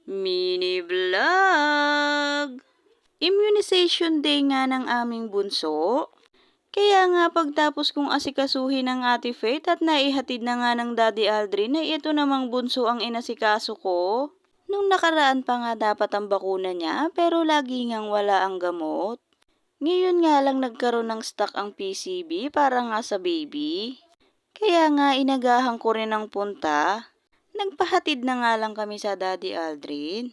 Mini vlog! Immunization day nga ng aming bunso. Kaya nga pagtapos kong asikasuhin ng Ate Faith at naihatid na nga ng Daddy Aldrin ay ito namang bunso ang inasikaso ko. Nung nakaraan pa nga dapat ang bakuna niya pero lagi ngang wala ang gamot. Ngayon nga lang nagkaroon ng stock ang PCB para nga sa baby. Kaya nga inagahan ko rin ang punta. Nagpahatid na nga lang kami sa Daddy Aldrin.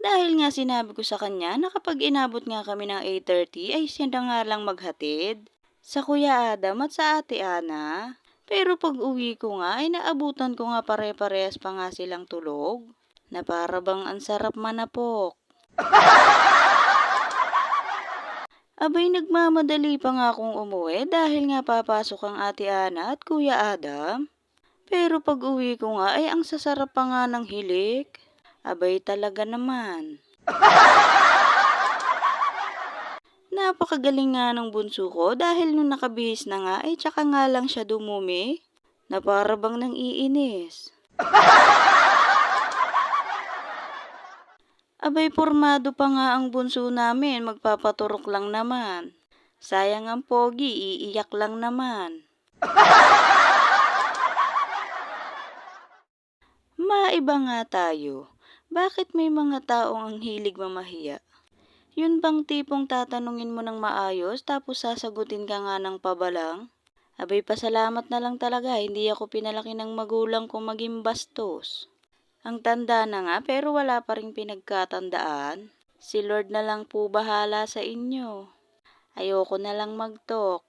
Dahil nga sinabi ko sa kanya na kapag inabot nga kami ng 8:30 ay siya na nga lang maghatid. Sa Kuya Adam at sa Ate Ana. Pero pag uwi ko nga ay naabutan ko nga pare-parehas pa nga silang tulog. Na para bang ang sarap manapok. Abay nagmamadali pa nga akong umuwi dahil nga papasok ang Ate Ana at Kuya Adam. Pero pag uwi ko nga ay ang sasarap pa nga ng hilik. Abay talaga naman. Napakagaling nga ng bunso ko dahil nung nakabihis na nga ay tsaka nga lang siya dumumi. Na para bang nang iinis. Abay pormado pa nga ang bunso namin, magpapaturok lang naman. Sayang ang pogi, iiyak lang naman. Maiba nga tayo. Bakit may mga taong ang hilig mamahiya? Yun bang tipong tatanungin mo ng maayos tapos sasagutin ka nga ng pabalang? Abay pasalamat na lang talaga, hindi ako pinalaki ng magulang kong maging bastos. Ang tanda na nga pero wala pa ring pinagkatandaan. Si Lord na lang po bahala sa inyo. Ayoko na lang mag-talk.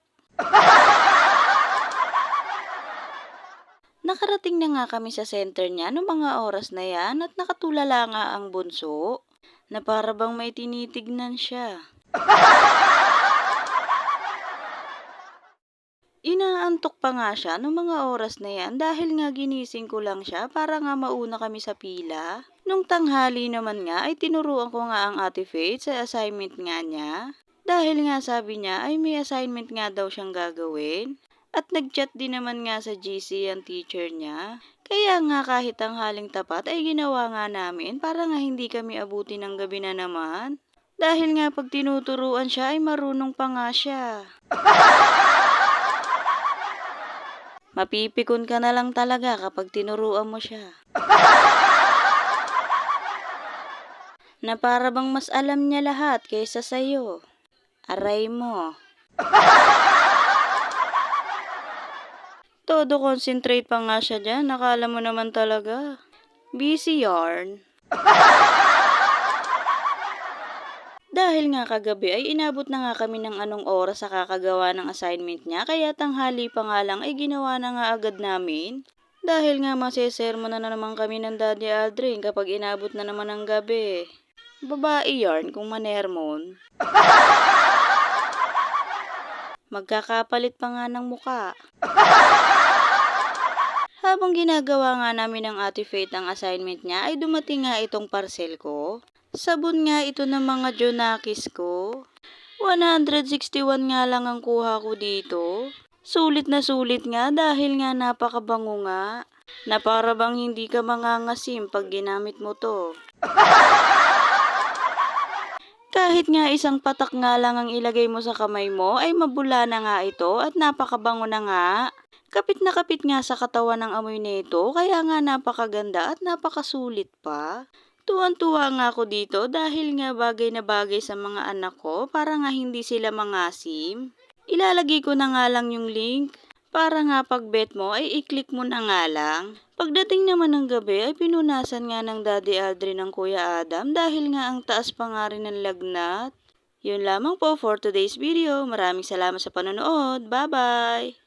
Nakarating na nga kami sa center niya noong mga oras na yan at nakatulala nga ang bunso na para bang may tinitignan siya. Inaantok pa nga siya noong mga oras na yan dahil nga ginising ko lang siya para nga mauna kami sa pila. Nung tanghali naman nga ay tinuruan ko nga ang Ate Faith sa assignment nga niya. Dahil nga sabi niya ay may assignment nga daw siyang gagawin. At nag-chat din naman nga sa GC ang teacher niya. Kaya nga kahit ang haling tapat ay ginawa nga namin para nga hindi kami abutin ng gabi na naman. Dahil nga pag tinuturuan siya ay marunong pa nga siya. Mapipikon ka na lang talaga kapag tinuruan mo siya. Na para bang mas alam niya lahat kaysa sa'yo. Aray mo. Todo concentrate pa nga siya dyan. Nakala mo naman talaga. Busy yarn. Dahil nga kagabi ay inabot na nga kami ng anong oras sa kakagawa ng assignment niya. Kaya tanghali pa nga lang ay ginawa na nga agad namin. Dahil nga masesermo na naman kami ng Daddy Aldrin kapag inabot na naman ng gabi. Babae yarn kung manermon. Magkakapalit pa nga ng muka. Habang ginagawa nga namin ng Ate Faith ang assignment niya ay dumating nga itong parcel ko. Sabon nga ito ng mga Jonakis ko. 161 nga lang ang kuha ko dito. Sulit na sulit nga dahil nga napakabango nga. Na para bang hindi ka mangangasim pag ginamit mo to. Kahit nga isang patak nga lang ang ilagay mo sa kamay mo ay mabula na nga ito at napakabango na nga. Kapit na kapit nga sa katawan ng amoy nito kaya nga napakaganda at napakasulit pa. Tuwan-tuwa nga ako dito dahil nga bagay na bagay sa mga anak ko para nga hindi sila mangasim. Ilalagay ko na nga lang yung link para nga pag bet mo ay i-click mo na nga lang. Pagdating naman ng gabi ay pinunasan nga ng Daddy Aldrin ng Kuya Adam dahil nga ang taas pa nga rin ng lagnat. Yun lamang po for today's video. Maraming salamat sa panonood. Bye-bye!